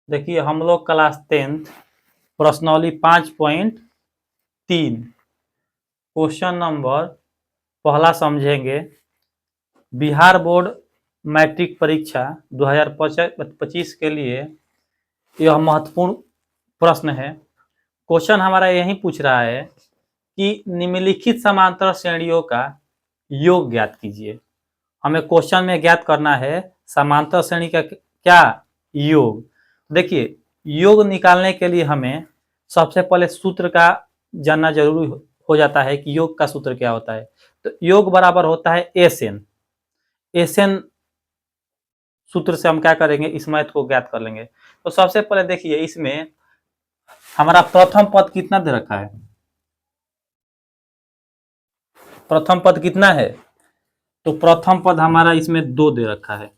देखिए हम लोग क्लास 10th प्रश्नौली 5.3 क्वेश्चन नंबर पहला समझेंगे। बिहार बोर्ड मैट्रिक परीक्षा 2025 के लिए यह महत्वपूर्ण प्रश्न है। क्वेश्चन हमारा यही पूछ रहा है कि निम्नलिखित समांतर श्रेणियों का योग ज्ञात कीजिए। हमें क्वेश्चन में ज्ञात करना है समांतर श्रेणी का क्या योग। देखिए योग निकालने के लिए हमें सबसे पहले सूत्र का जानना जरूरी हो जाता है कि योग का सूत्र क्या होता है। तो योग बराबर होता है एसएन। एसएन सूत्र से हम क्या करेंगे, इस मैथ को ज्ञात कर लेंगे। तो सबसे पहले देखिए इसमें हमारा प्रथम पद कितना दे रखा है। प्रथम पद कितना है, तो प्रथम पद हमारा इसमें 2 दे रखा है।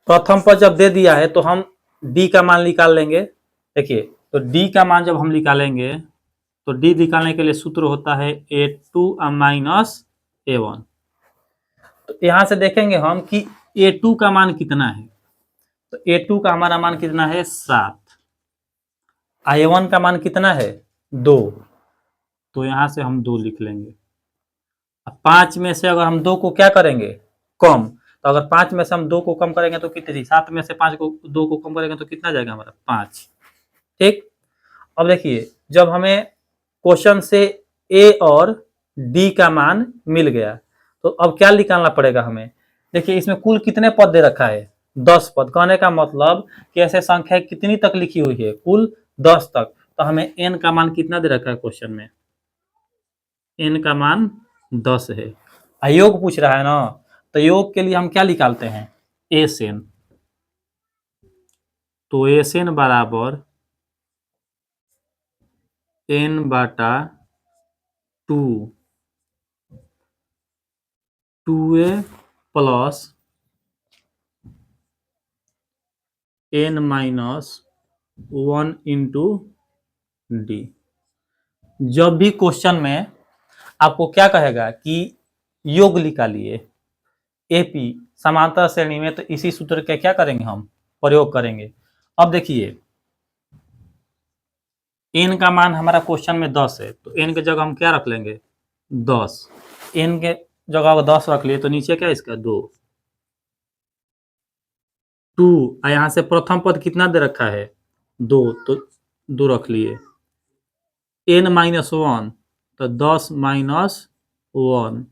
प्रथम पद जब दे दिया है तो हम डी का मान निकाल लेंगे। देखिए तो डी का मान जब हम निकालेंगे तो डी निकालने के लिए सूत्र होता है A2 माइनस A1। तो यहां से देखेंगे हम कि A2 का मान कितना है। तो A2 का हमारा मान कितना है 7। A1 का मान कितना है 2। तो यहां से हम 2 लिख लेंगे। अब 5 में से अगर हम 2 को क्या करेंगे कम, तो अगर 5 में से हम 2 को कम करेंगे तो कितनी, 7 में से 5 को 2 को कम करेंगे तो कितना जाएगा हमारा 5। ठीक। अब देखिए जब हमें क्वेश्चन से ए और डी का मान मिल गया तो अब क्या निकालना पड़ेगा हमें। देखिए इसमें कुल कितने पद दे रखा है 10 पद। कहने का मतलब कि ऐसे संख्या कितनी तक लिखी हुई है, कुल 10 तक। तो हमें एन का मान कितना दे रखा है क्वेश्चन में, एन का मान 10 है। योग पूछ रहा है ना, तो योग के लिए हम क्या निकालते हैं एस एन। तो एस एन बराबर एन बटा 2, 2a plus N minus 1 into D. जब भी क्वेश्चन में आपको क्या कहेगा कि योग निकालिए एपी समांतर श्रेणी में, तो इसी सूत्र का क्या करेंगे हम प्रयोग करेंगे। अब देखिए एन का मान हमारा क्वेश्चन में 10 है, तो एन के जगह हम क्या रख लेंगे 10। एन के जगह 10 रख लिए तो नीचे क्या इसका 2। यहां से प्रथम पद कितना दे रखा है 2, तो 2 रख लिए। एन माइनस 1 तो 10 माइनस 1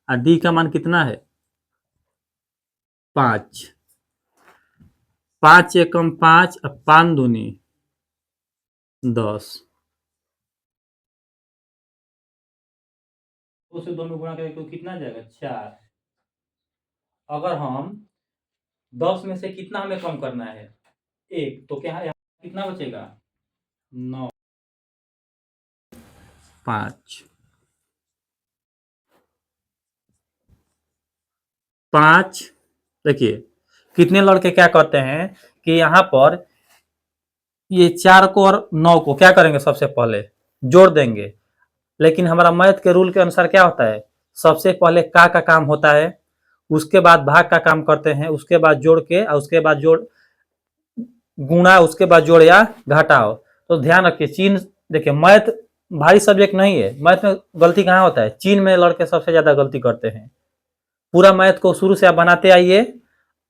और डी का मान कितना है 5। 5 एकम 5 और 5 दूनी 10। 2 से 2 में गुणा करें तो कितना जाएगा 4। अगर हम 10 में से कितना हमें कम करना है 1, तो क्या यहाँ कितना बचेगा 9, 5। 5 देखिए कितने लड़के क्या करते हैं कि यहाँ पर ये 4 को और 9 को क्या करेंगे सबसे पहले जोड़ देंगे। लेकिन हमारा मैथ के रूल के अनुसार क्या होता है, सबसे पहले का काम होता है, उसके बाद भाग का काम करते हैं, उसके बाद जोड़ के और उसके बाद जोड़ गुणा, उसके बाद जोड़ या घटाओ। तो ध्यान रखिए चिन्ह, देखिए मैथ भारी सब्जेक्ट नहीं है। मैथ में गलती कहाँ होता है, चिन्ह में लड़के सबसे ज्यादा गलती करते हैं। पूरा मैथ को शुरू से आप बनाते आइए,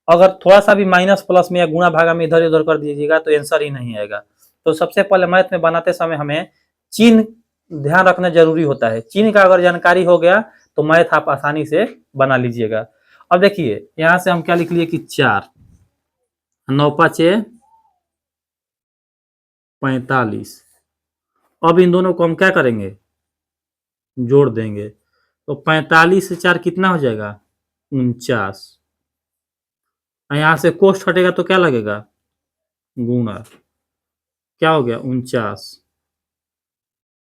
अगर थोड़ा सा भी माइनस प्लस में या गुणा भागा में इधर उधर कर दीजिएगा तो आंसर ही नहीं आएगा। तो सबसे पहले मैथ में बनाते समय हमें चिन्ह ध्यान रखना जरूरी होता है। चिन्ह का अगर जानकारी हो गया तो मैथ आप आसानी से बना लीजिएगा। अब देखिए यहां से हम क्या लिख लिए कि 4, 9 5 45। अब इन दोनों को हम क्या करेंगे जोड़ देंगे, तो 45 से 4 कितना हो जाएगा 49। यहां से कोष्ठ हटेगा तो क्या लगेगा गुणा, क्या हो गया 49।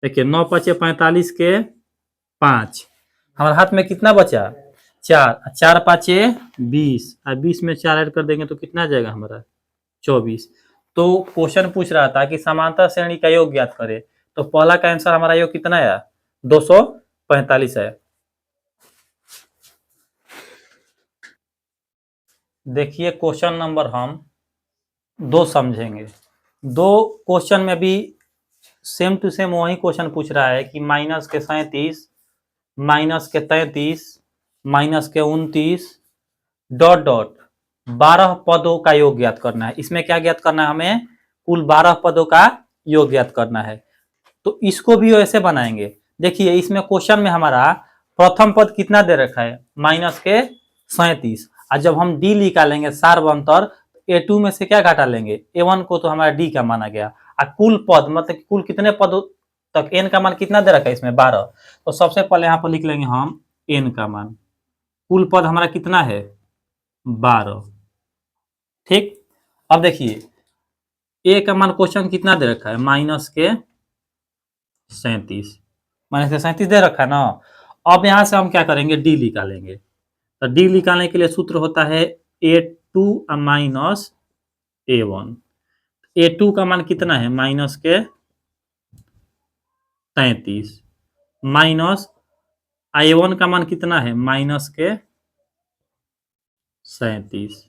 देखिए 9 5 45 के 5, हमारे हाथ में कितना बचा 4, 4 5 20 और 20 में 4 ऐड कर देंगे तो कितना जाएगा हमारा 24। तो क्वेश्चन पूछ रहा था कि समांतर श्रेणी का योग ज्ञात करें, तो पहला का आंसर हमारा योग कितना आया 245 है। देखिए क्वेश्चन नंबर हम 2 समझेंगे। 2 क्वेश्चन में भी सेम टू सेम वही क्वेश्चन पूछ रहा है कि माइनस के 37, माइनस के 33, माइनस के 29 डॉट डॉट 12 पदों का योग ज्ञात करना है। इसमें क्या ज्ञात करना है हमें? कुल 12 पदों का योग ज्ञात करना है। तो इसको भी वैसे बनाएंगे। देखिए इसमें क्वेश्चन में हमारा प्रथम पद कितना दे रखा है? माइनस के 37। और जब हम डी निकालेंगे सार्वंतर, A2 में से क्या घटा लेंगे? A1 को तो हमारा डी का माना गया। और कुल पद मतलब कुल कितने पदों तक n का मान कितना दे रखा है इसमें? 12। तो सबसे पहले यहाँ पर लिख लेंगे हम n का मान। कुल पद हमारा कितना है? 12। ठीक। अब देखिए ए का मान क्वेश्चन कितना दे रखा है? माइनस के 37। माइनस के 37 दे रखा है ना। अब यहां से हम क्या करेंगे? डी निकालेंगे। तो डी निकालने के लिए सूत्र होता है A2 माइनस A1। A2 का मान कितना है? माइनस के 33 माइनस A1 का मान कितना है? माइनस के 37।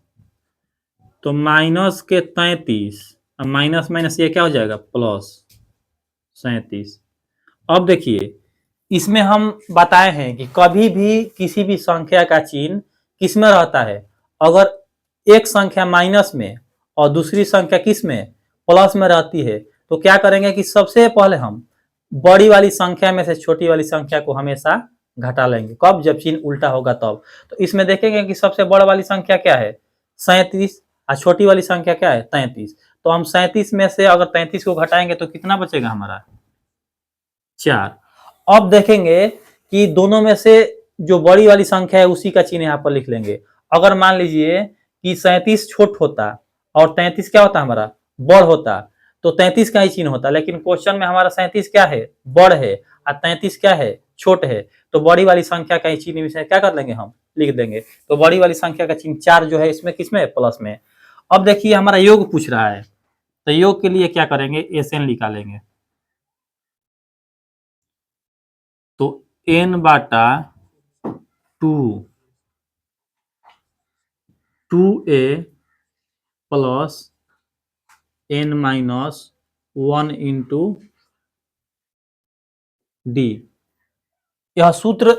तो माइनस के 33 माइनस माइनस ये क्या हो जाएगा? प्लस 37। अब देखिए इसमें हम बताए हैं कि कभी भी किसी भी संख्या का चिन्ह किस में रहता है? अगर एक संख्या माइनस में और दूसरी संख्या किस में? प्लस में रहती है, तो क्या करेंगे कि सबसे पहले हम बड़ी वाली संख्या में से छोटी वाली संख्या को हमेशा घटा लेंगे। कब? जब चिन्ह उल्टा होगा तब। तो इसमें देखेंगे कि सबसे बड़ा वाली संख्या क्या है? 37। और छोटी वाली संख्या क्या है? 33। तो हम 37 में से अगर 33 को घटाएंगे तो कितना बचेगा हमारा? 4। अब देखेंगे कि दोनों में से जो बड़ी वाली संख्या है उसी का चिन्ह यहाँ पर लिख लेंगे। अगर मान लीजिए कि 37 छोट होता और 33 क्या होता हमारा? बड़ होता, तो 33 का ही चिन्ह होता। लेकिन क्वेश्चन में हमारा 37 क्या है? बड़ है। और 33 क्या है? छोट है। तो बड़ी वाली संख्या का ही चिन्ह क्या कर लेंगे? हम लिख देंगे। तो बड़ी वाली संख्या का चिन्ह 4 जो है इसमें किसमें? प्लस में। अब देखिए हमारा योग पूछ रहा है, तो योग के लिए क्या करेंगे? SN निकालेंगे। तो n बाटा 2a plus n minus 1 into D. यह सूत्र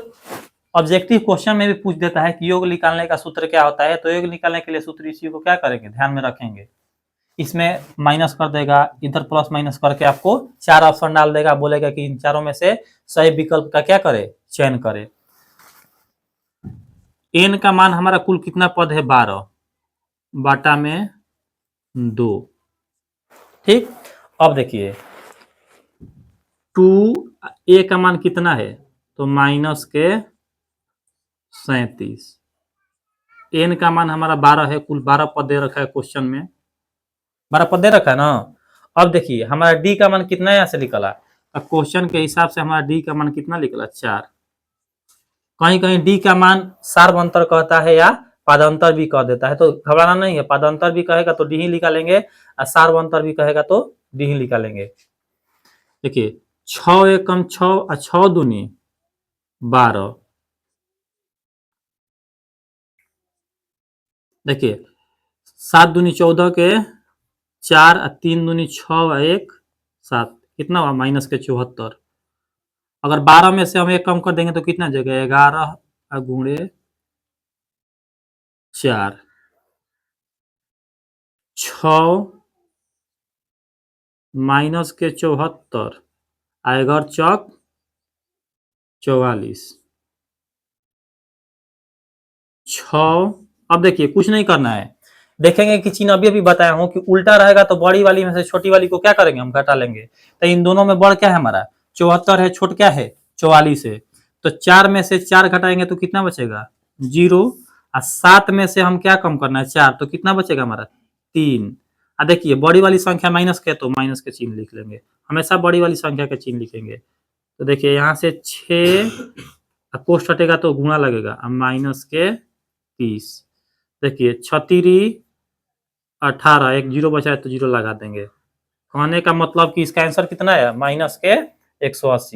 ऑब्जेक्टिव क्वेश्चन में भी पूछ देता है कि योग निकालने का सूत्र क्या होता है। तो योग निकालने के लिए सूत्र इसी को क्या करेंगे? ध्यान में रखेंगे। इसमें माइनस कर देगा, इधर प्लस माइनस करके आपको 4 ऑप्शन डाल देगा, बोलेगा कि इन चारों में से सही विकल्प का क्या करे? चयन करे। n का मान हमारा कुल कितना पद है? 12 बाटा में 2। ठीक। अब देखिए 2a का मान कितना है? तो माइनस के 37। n का मान हमारा 12 है। कुल 12 पद दे रखा है क्वेश्चन में। 12 पद दे रखा है ना। अब देखिए हमारा d का मान कितना यहाँ से निकला? अब क्वेश्चन के हिसाब से हमारा d का मान कितना निकला? 4। कहीं कहीं d का मान सार्वंतर कहता है या पादांतर भी कह देता है, तो घबराना नहीं है। पादांतर भी कहेगा तो डी ही निकालेंगे, और सार्वंतर भी कहेगा तो डी ही निकालेंगे। देखिए 6 एकम 6 और 6 दूनी 12। देखिए 7 दूनी 14 के 4 और 3 दूनी 6 और 1 7, कितना हुआ? माइनस के 74। अगर 12 में से हम एक कम कर देंगे तो कितना जगह? 11 गुणे 4 6 माइनस के 74 आएगा चौक 44 6। अब देखिए कुछ नहीं करना है, देखेंगे कि चिन्ह अभी बताया हूं कि उल्टा रहेगा तो बड़ी वाली में से छोटी वाली को क्या करेंगे? हम घटा लेंगे। तो इन दोनों में बड़ क्या है हमारा? 74 है, छोट क्या है? 44 है। तो 4 में से 4 घटाएंगे तो कितना बचेगा? 0। और 7 में से हम क्या कम करना है? 4, तो कितना बचेगा हमारा? 3। और देखिए बड़ी वाली संख्या माइनस के, तो माइनस के चिन्ह लिख लेंगे। हमेशा बड़ी वाली संख्या का चिन्ह लिखेंगे। तो देखिए यहाँ से 6 कोष्ठ हटेगा तो गुणा लगेगा, माइनस के 30। देखिए 36 18, एक 0 बचा है तो 0 लगा देंगे। कहने का मतलब कि इसका आंसर कितना है? माइनस के 180।